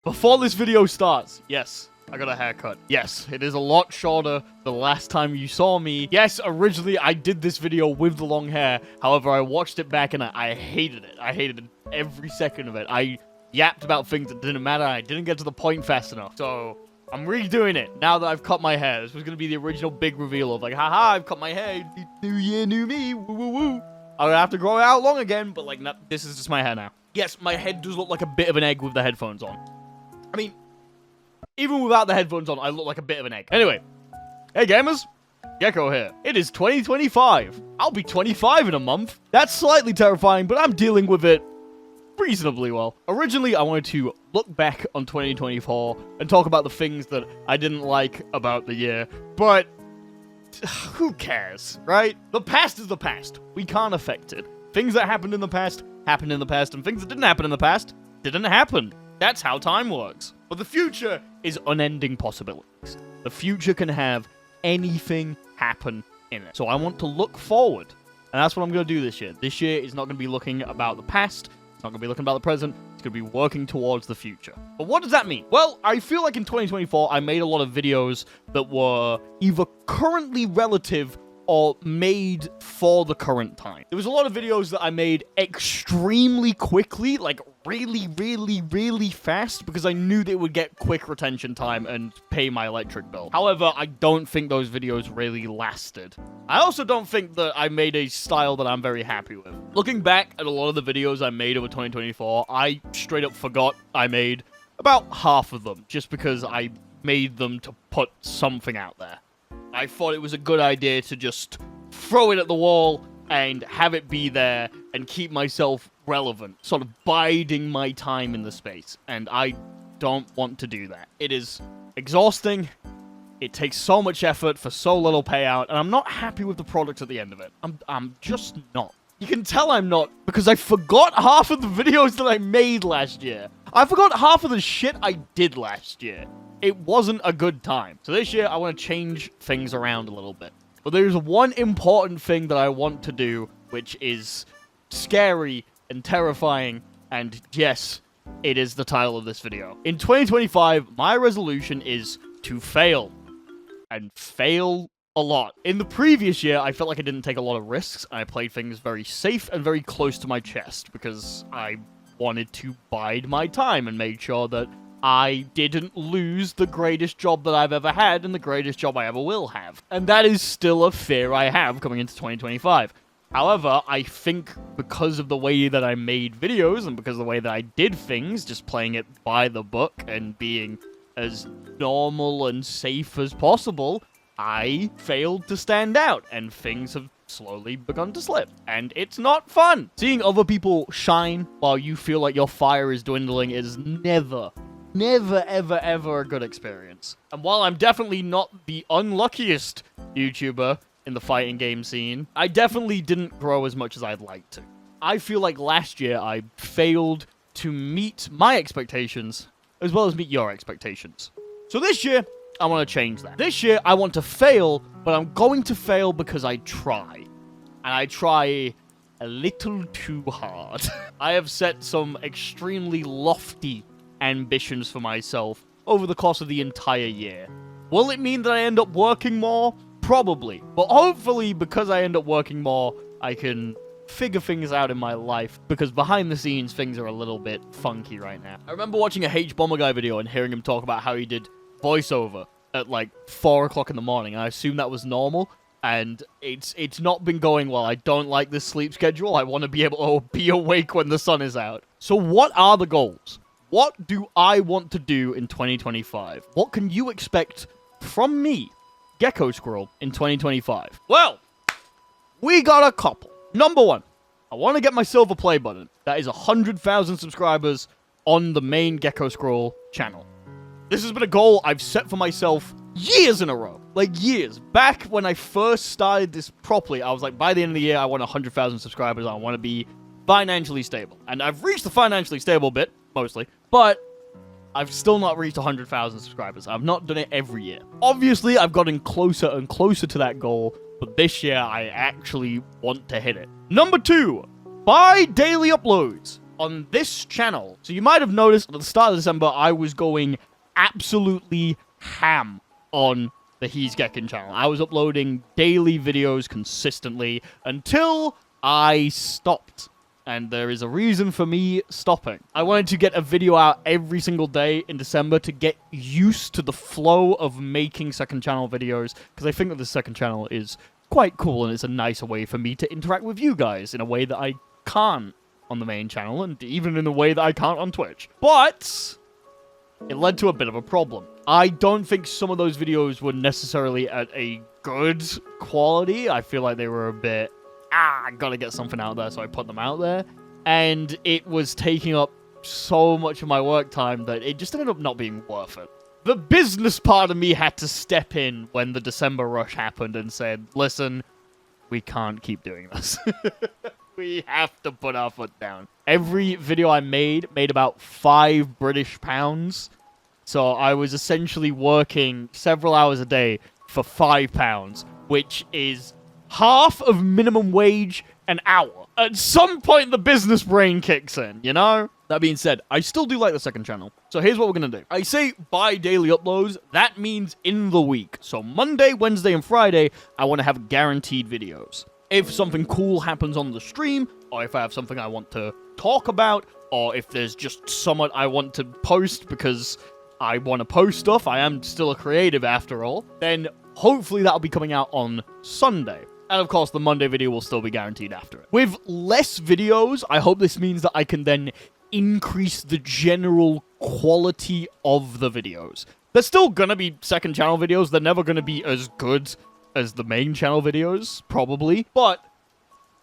Before this video starts, yes, I got a haircut. Yes, it is a lot shorter the last time you saw me. Yes, originally I did this video with the long hair. However, I watched it back and I hated it. I hated every second of it. I yapped about things that didn't matter. I didn't get to the point fast enough. So I'm redoing it now that I've cut my hair. This was going to be the original big reveal of like, haha, I've cut my hair. New year, new me. Woo, woo, woo. I'm going to have to grow it out long again, but like, this is just my hair now. Yes, my head does look like a bit of an egg with the headphones on. I mean, even without the headphones on, I look like a bit of an egg. Anyway, hey gamers, Gecko here. It is 2025. I'll be 25 in a month. That's slightly terrifying, but I'm dealing with it reasonably well. Originally, I wanted to look back on 2024 and talk about the things that I didn't like about the year, but who cares, right? The past is the past. We can't affect it. Things that happened in the past, happened in the past, and things that didn't happen in the past, didn't happen. That's how time works. But the future is unending possibilities. The future can have anything happen in it. So I want to look forward. And that's what I'm going to do this year. This year is not going to be looking about the past. It's not going to be looking about the present. It's going to be working towards the future. But what does that mean? Well, I feel like in 2024, I made a lot of videos that were either currently relative or made for the current time. There was a lot of videos that I made extremely quickly, like really fast, because I knew they would get quick retention time and pay my electric bill. However, I don't think those videos really lasted. I also don't think that I made a style that I'm very happy with. Looking back at a lot of the videos I made over 2024, I straight up forgot I made about half of them, just because I made them to put something out there. I thought it was a good idea to just throw it at the wall and have it be there and keep myself relevant, sort of biding my time in the space. And I don't want to do that. It is exhausting. It takes so much effort for so little payout, and I'm not happy with the product at the end of it. I'm just not. You can tell I'm not, because I forgot half of the videos that I made last year. I forgot half of the shit I did last year. It wasn't a good time. So this year, I want to change things around a little bit. But there's one important thing that I want to do, which is scary and terrifying, and yes, it is the title of this video. In 2025, my resolution is to fail. And fail a lot. In the previous year, I felt like I didn't take a lot of risks. I played things very safe and very close to my chest, because I wanted to bide my time and make sure that I didn't lose the greatest job that I've ever had and the greatest job I ever will have. And that is still a fear I have coming into 2025. However, I think because of the way that I made videos and because of the way that I did things, just playing it by the book and being as normal and safe as possible, I failed to stand out and things have slowly begun to slip. And it's not fun. Seeing other people shine while you feel like your fire is dwindling is never, ever a good experience. And while I'm definitely not the unluckiest YouTuber in the fighting game scene, I definitely didn't grow as much as I'd like to. I feel like last year I failed to meet my expectations as well as meet your expectations. So this year, I want to change that. This year, I want to fail, but I'm going to fail because I try. And I try a little too hard. I have set some extremely lofty ambitions for myself over the course of the entire year. Will it mean that I end up working more? Probably. But hopefully, because I end up working more, I can figure things out in my life, because behind the scenes, things are a little bit funky right now. I remember watching a H-Bomber Guy video and hearing him talk about how he did voiceover at like 4 o'clock in the morning. I assume that was normal, and it's not been going well. I don't like this sleep schedule. I want to be able to be awake when the sun is out. So what are the goals? What do I want to do in 2025? What can you expect from me, Gecko Squirrel, in 2025? Well, we got a couple. Number one, I want to get my silver play button. That is 100,000 subscribers on the main Gecko Squirrel channel. This has been a goal I've set for myself years in a row. Like years. Back when I first started this properly, I was like, by the end of the year, I want 100,000 subscribers. I want to be financially stable. And I've reached the financially stable bit, mostly. But I've still not reached 100,000 subscribers. I've not done it every year. Obviously, I've gotten closer and closer to that goal, but this year I actually want to hit it. Number two, buy daily uploads on this channel. So you might have noticed at the start of December, I was going absolutely ham on the He's Gekkin channel. I was uploading daily videos consistently until I stopped. And there is a reason for me stopping. I wanted to get a video out every single day in December to get used to the flow of making second channel videos, because I think that the second channel is quite cool and it's a nicer way for me to interact with you guys in a way that I can't on the main channel, and even in a way that I can't on Twitch. But it led to a bit of a problem. I don't think some of those videos were necessarily at a good quality. I feel like they were a bit, I gotta get something out there, so I put them out there. And it was taking up so much of my work time that it just ended up not being worth it. The business part of me had to step in when the December rush happened and said, listen, we can't keep doing this. We have to put our foot down. Every video I made about £5 So I was essentially working several hours a day for £5, which is half of minimum wage an hour. At some point, the business brain kicks in, you know? That being said, I still do like the second channel. So here's what we're going to do. I say bi-daily uploads. That means in the week. So Monday, Wednesday, and Friday, I want to have guaranteed videos. If something cool happens on the stream, or if I have something I want to talk about, or if there's just someone I want to post because I want to post stuff, I am still a creative after all, then hopefully that'll be coming out on Sunday. And of course, the Monday video will still be guaranteed after it. With less videos, I hope this means that I can then increase the general quality of the videos. They're still gonna be second channel videos. They're never gonna be as good as the main channel videos, probably. But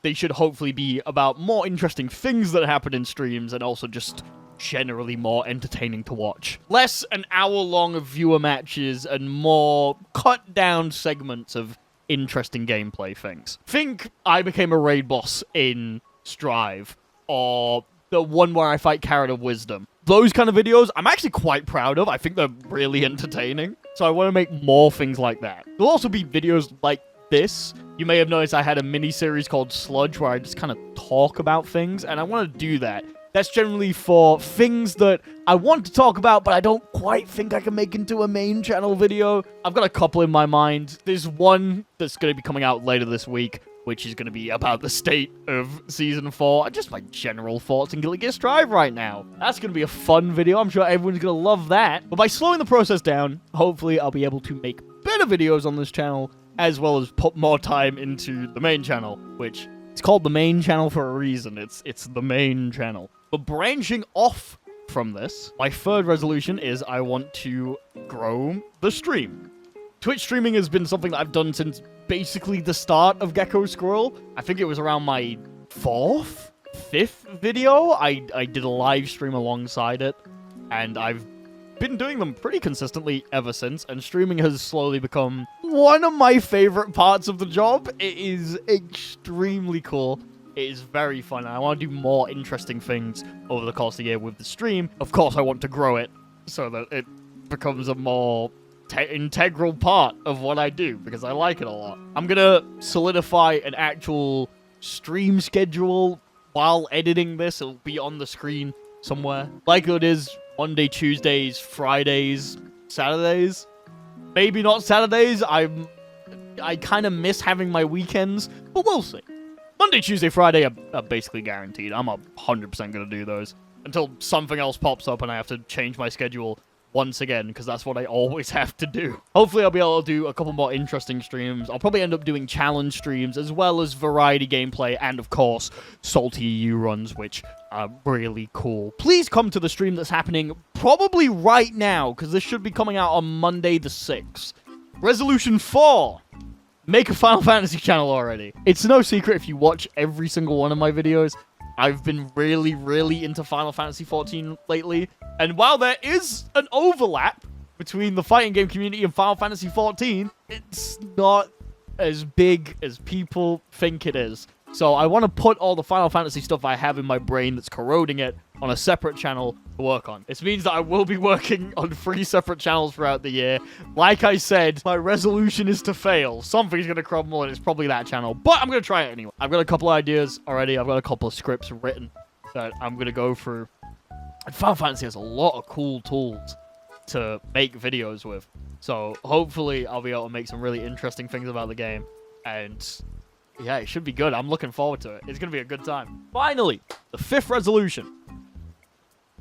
they should hopefully be about more interesting things that happen in streams and also just generally more entertaining to watch. Less an hour-long viewer matches and more cut-down segments of interesting gameplay things. Think I became a raid boss in Strive, or the one where I fight Carrot of Wisdom. Those kind of videos, I'm actually quite proud of. I think they're really entertaining. So I want to make more things like that. There'll also be videos like this. You may have noticed I had a mini-series called Sludge where I just kind of talk about things, and I want to do that. That's generally for things that I want to talk about, but I don't quite think I can make into a main channel video. I've got a couple in my mind. There's one that's going to be coming out later this week, which is going to be about the state of Season 4, and just my general thoughts on Guilty Gear Strive right now. That's going to be a fun video. I'm sure everyone's going to love that. But by slowing the process down, hopefully I'll be able to make better videos on this channel, as well as put more time into the main channel, which it's called the main channel for a reason. It's the main channel. But branching off from this, my third resolution is I want to grow the stream. Twitch streaming has been something that I've done since basically the start of Gecko Squirrel. I think it was around my fifth video. I did a live stream alongside it, and I've been doing them pretty consistently ever since, and streaming has slowly become one of my favorite parts of the job. It is extremely cool. It is very fun, and I want to do more interesting things over the course of the year with the stream. Of course, I want to grow it so that it becomes a more integral part of what I do, because I like it a lot. I'm gonna solidify an actual stream schedule while editing this. It'll be on the screen somewhere. Likelihood is Monday, Tuesdays, Fridays, Saturdays. Maybe not Saturdays. I kind of miss having my weekends, but we'll see. Monday, Tuesday, Friday are basically guaranteed. I'm 100% going to do those until something else pops up and I have to change my schedule once again, because that's what I always have to do. Hopefully, I'll be able to do a couple more interesting streams. I'll probably end up doing challenge streams, as well as variety gameplay, and of course, Salty EU runs, which are really cool. Please come to the stream that's happening probably right now, because this should be coming out on Monday the 6th. Resolution 4. Make a Final Fantasy channel already. It's no secret if you watch every single one of my videos, I've been really, really into Final Fantasy XIV lately. And while there is an overlap between the fighting game community and Final Fantasy XIV, it's not as big as people think it is. So I want to put all the Final Fantasy stuff I have in my brain that's corroding it on a separate channel to work on. This means that I will be working on 3 separate channels throughout the year. Like I said, my resolution is to fail. Something's going to crumble, and it's probably that channel. But I'm going to try it anyway. I've got a couple ideas already. I've got a couple of scripts written. that I'm going to go through. And Final Fantasy has a lot of cool tools to make videos with. So hopefully I'll be able to make some really interesting things about the game. And yeah, it should be good. I'm looking forward to it. It's going to be a good time. Finally, the 5th resolution.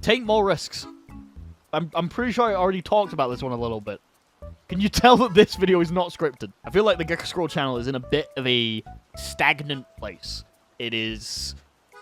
Take more risks. I'm pretty sure I already talked about this one a little bit. Can you tell that this video is not scripted? I feel like the Gecko Scroll channel is in a bit of a stagnant place. It is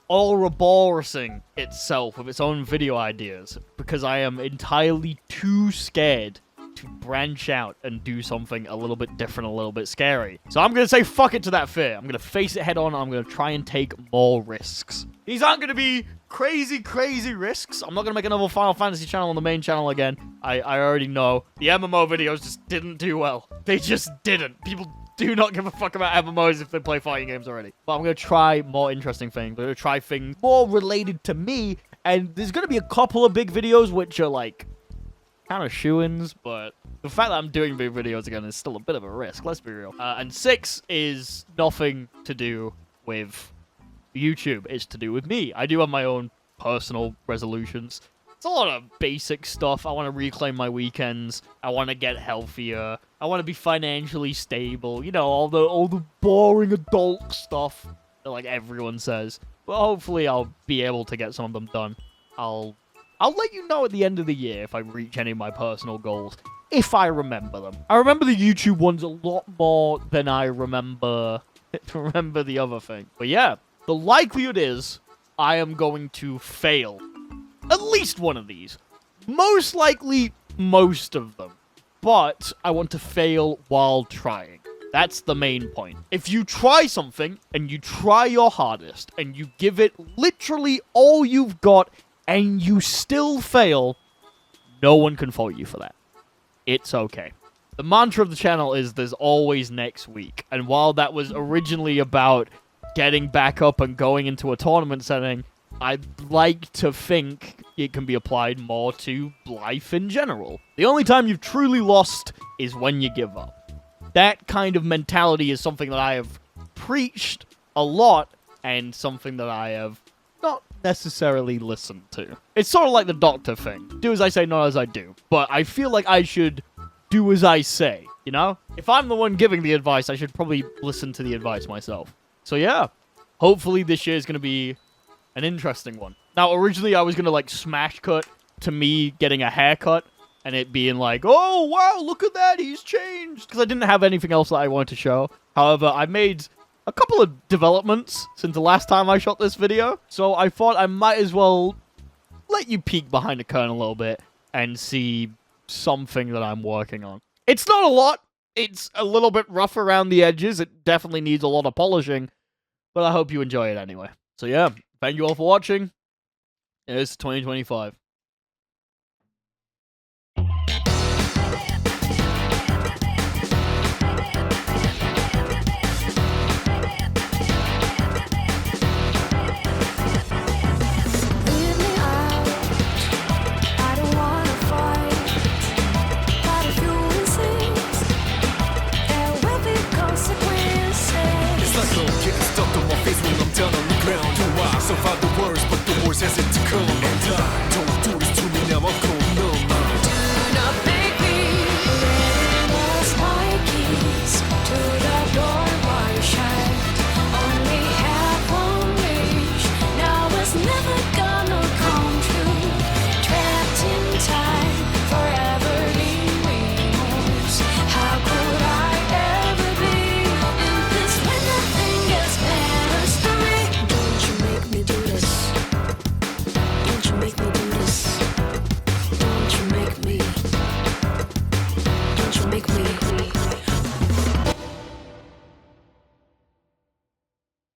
Ouroboros-ing itself with its own video ideas because I am entirely too scared to branch out and do something a little bit different, a little bit scary. So I'm going to say fuck it to that fear. I'm going to face it head on. I'm going to try and take more risks. These aren't going to be crazy, crazy risks. I'm not going to make another Final Fantasy channel on the main channel again. I already know. The MMO videos just didn't do well. They just didn't. People do not give a fuck about MMOs if they play fighting games already. But I'm going to try more interesting things. I'm going to try things more related to me. And there's going to be a couple of big videos which are like kind of shoo-ins, but the fact that I'm doing big videos again is still a bit of a risk, let's be real. And 6 is nothing to do with YouTube. It's to do with me. I do have my own personal resolutions. It's a lot of basic stuff. I want to reclaim my weekends. I want to get healthier. I want to be financially stable. You know, all the boring adult stuff that like everyone says. But hopefully I'll be able to get some of them done. I'll let you know at the end of the year if I reach any of my personal goals, if I remember them. I remember the YouTube ones a lot more than I remember the other thing. But yeah, the likelihood is I am going to fail at least one of these. Most likely, most of them. But I want to fail while trying. That's the main point. If you try something, and you try your hardest, and you give it literally all you've got, and you still fail, no one can fault you for that. It's okay. The mantra of the channel is there's always next week. And while that was originally about getting back up and going into a tournament setting, I'd like to think it can be applied more to life in general. The only time you've truly lost is when you give up. That kind of mentality is something that I have preached a lot and something that I have not necessarily listened to. It's sort of like the doctor thing. Do as I say, not as I do. But I feel like I should do as I say, you know? If I'm the one giving the advice, I should probably listen to the advice myself. So yeah, hopefully this year is going to be an interesting one. Now, originally I was going to like smash cut to me getting a haircut and it being like, oh, wow, look at that, he's changed. Because I didn't have anything else that I wanted to show. However, I made a couple of developments since the last time I shot this video. So I thought I might as well let you peek behind the curtain a little bit and see something that I'm working on. It's not a lot. It's a little bit rough around the edges. It definitely needs a lot of polishing. But I hope you enjoy it anyway. So yeah, thank you all for watching. It's 2025. So far the worst, but the worst has yet to come. And don't do this to me now, I'm going numb. Do not make me lose my keys to the door wide shut. Only have one wish, now it's never gonna come true. Trapped in time, forever in remorse. How could I ever be in this when nothing gets better for me? Don't you make me do this. Don't you make me do this. Don't you make me. Don't you make me.